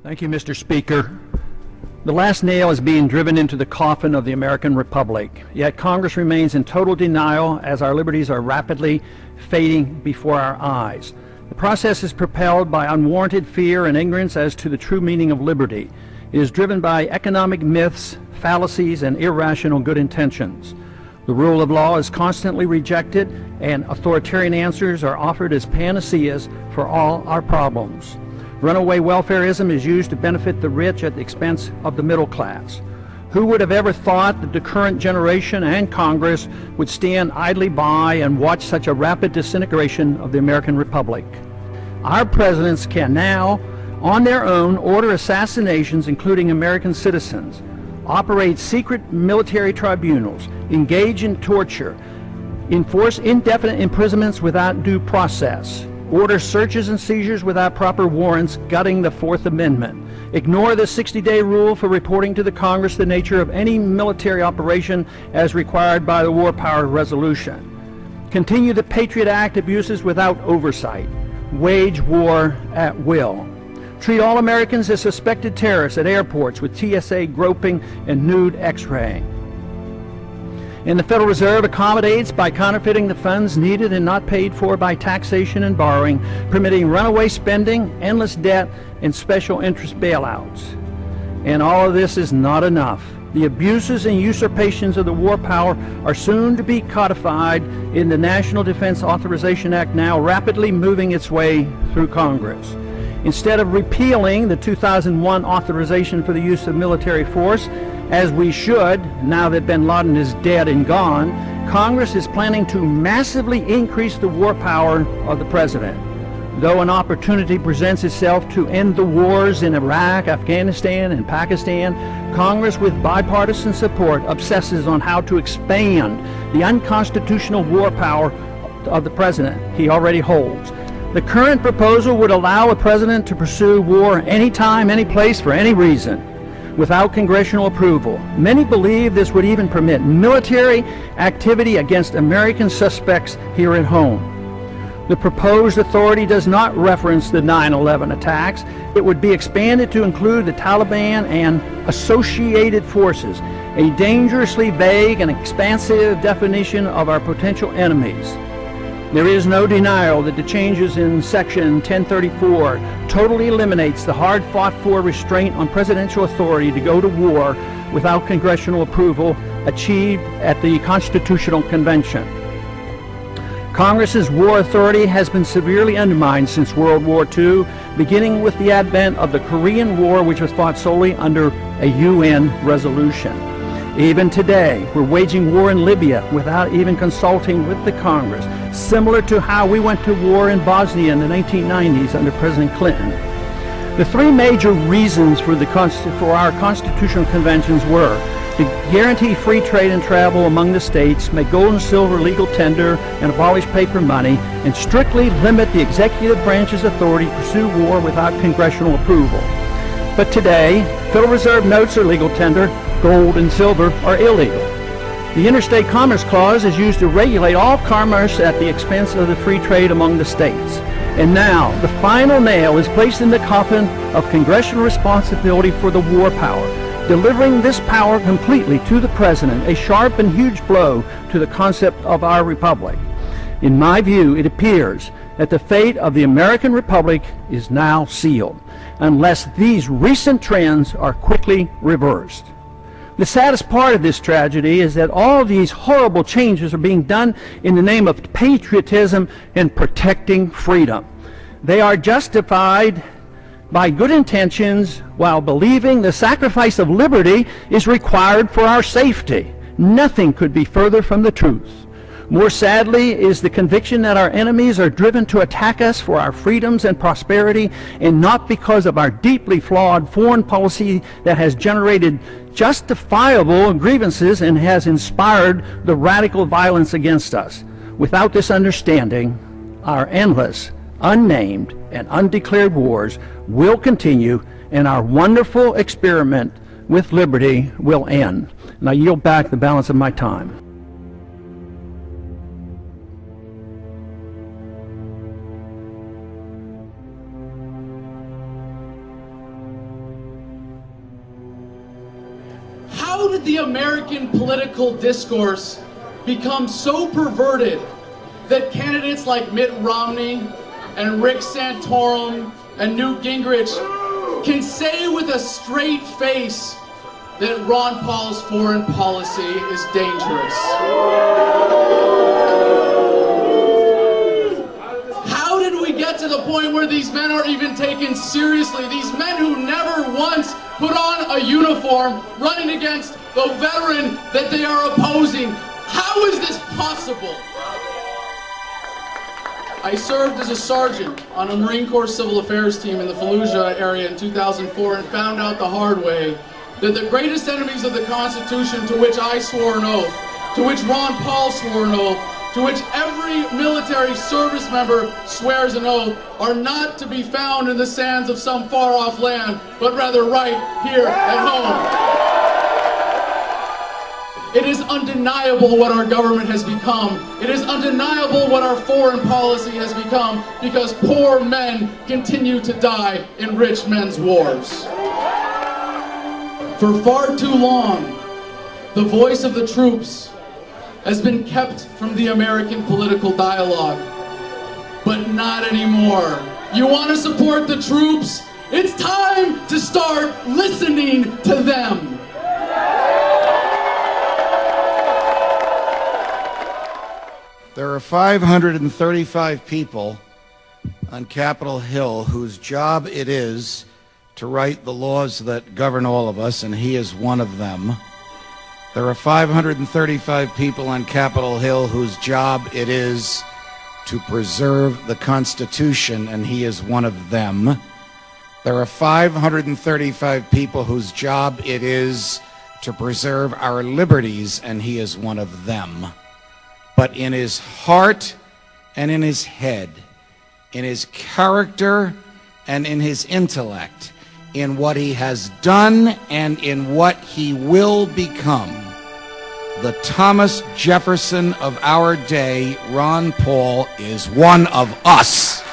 Thank you, Mr. Speaker. The last nail is being driven into the coffin of the American Republic, yet Congress remains in total denial as our liberties are rapidly fading before our eyes. The process is propelled by unwarranted fear and ignorance as to the true meaning of liberty. It is driven by economic myths, fallacies, and irrational good intentions. The rule of law is constantly rejected, and authoritarian answers are offered as panaceas for all our problems. Runaway welfareism is used to benefit the rich at the expense of the middle class. Who would have ever thought that the current generation and Congress would stand idly by and watch such a rapid disintegration of the American Republic? Our presidents can now, on their own, order assassinations, including American citizens, operate secret military tribunals, engage in torture, enforce indefinite imprisonments without due process, order searches and seizures without proper warrants, gutting the Fourth Amendment, ignore the 60-day rule for reporting to the Congress the nature of any military operation as required by the War Powers Resolution, continue the Patriot Act abuses without oversight, wage war at will, treat all Americans as suspected terrorists at airports with TSA groping and nude x-raying. And the Federal Reserve accommodates by counterfeiting the funds needed and not paid for by taxation and borrowing, permitting runaway spending, endless debt, and special interest bailouts. And all of this is not enough. The abuses and usurpations of the war power are soon to be codified in the National Defense Authorization Act, now rapidly moving its way through Congress. Instead of repealing the 2001 authorization for the use of military force, as we should, now that bin Laden is dead and gone, Congress is planning to massively increase the war power of the president. Though an opportunity presents itself to end the wars in Iraq, Afghanistan, and Pakistan, Congress, with bipartisan support, obsesses on how to expand the unconstitutional war power of the president he already holds. The current proposal would allow a president to pursue war anytime, any place, for any reason, without congressional approval. Many believe this would even permit military activity against American suspects here at home. The proposed authority does not reference the 9/11 attacks. It would be expanded to include the Taliban and associated forces, a dangerously vague and expansive definition of our potential enemies. There is no denial that the changes in Section 1034 totally eliminates the hard-fought-for restraint on presidential authority to go to war without congressional approval achieved at the Constitutional Convention. Congress's war authority has been severely undermined since World War II, beginning with the advent of the Korean War, which was fought solely under a UN resolution. Even today, we're waging war in Libya without even consulting with the Congress, similar to how we went to war in Bosnia in the 1990s under President Clinton. The three major reasons for our constitutional conventions were to guarantee free trade and travel among the states, make gold and silver legal tender, and abolish paper money, and strictly limit the executive branch's authority to pursue war without congressional approval. But today, Federal Reserve notes are legal tender, gold and silver are illegal. The Interstate Commerce Clause is used to regulate all commerce at the expense of the free trade among the states. And now, the final nail is placed in the coffin of congressional responsibility for the war power, delivering this power completely to the president, a sharp and huge blow to the concept of our republic. In my view, it appears that the fate of the American Republic is now sealed, unless these recent trends are quickly reversed. The saddest part of this tragedy is that all these horrible changes are being done in the name of patriotism and protecting freedom. They are justified by good intentions while believing the sacrifice of liberty is required for our safety. Nothing could be further from the truth. More sadly is the conviction that our enemies are driven to attack us for our freedoms and prosperity, and not because of our deeply flawed foreign policy that has generated justifiable grievances and has inspired the radical violence against us. Without this understanding, our endless, unnamed, and undeclared wars will continue, and our wonderful experiment with liberty will end. And I yield back the balance of my time. How did the American political discourse become so perverted that candidates like Mitt Romney and Rick Santorum and Newt Gingrich can say with a straight face that Ron Paul's foreign policy is dangerous? How did we get to the point where these men aren't even taken seriously? These men who never once put on a uniform running against the veteran that they are opposing. How is this possible? I served as a sergeant on a Marine Corps Civil Affairs team in the Fallujah area in 2004 and found out the hard way that the greatest enemies of the Constitution, to which I swore an oath, to which Ron Paul swore an oath, to which every military service member swears an oath, are not to be found in the sands of some far-off land, but rather right here at home. It is undeniable what our government has become. It is undeniable what our foreign policy has become, because poor men continue to die in rich men's wars. For far too long, the voice of the troops has been kept from the American political dialogue. But not anymore. You want to support the troops? It's time to start listening to them. There are 535 people on Capitol Hill whose job it is to write the laws that govern all of us, and he is one of them. There are 535 people on Capitol Hill whose job it is to preserve the Constitution, and he is one of them. There are 535 people whose job it is to preserve our liberties, and he is one of them. But in his heart and in his head, in his character and in his intellect, in what he has done and in what he will become, the Thomas Jefferson of our day, Ron Paul, is one of us.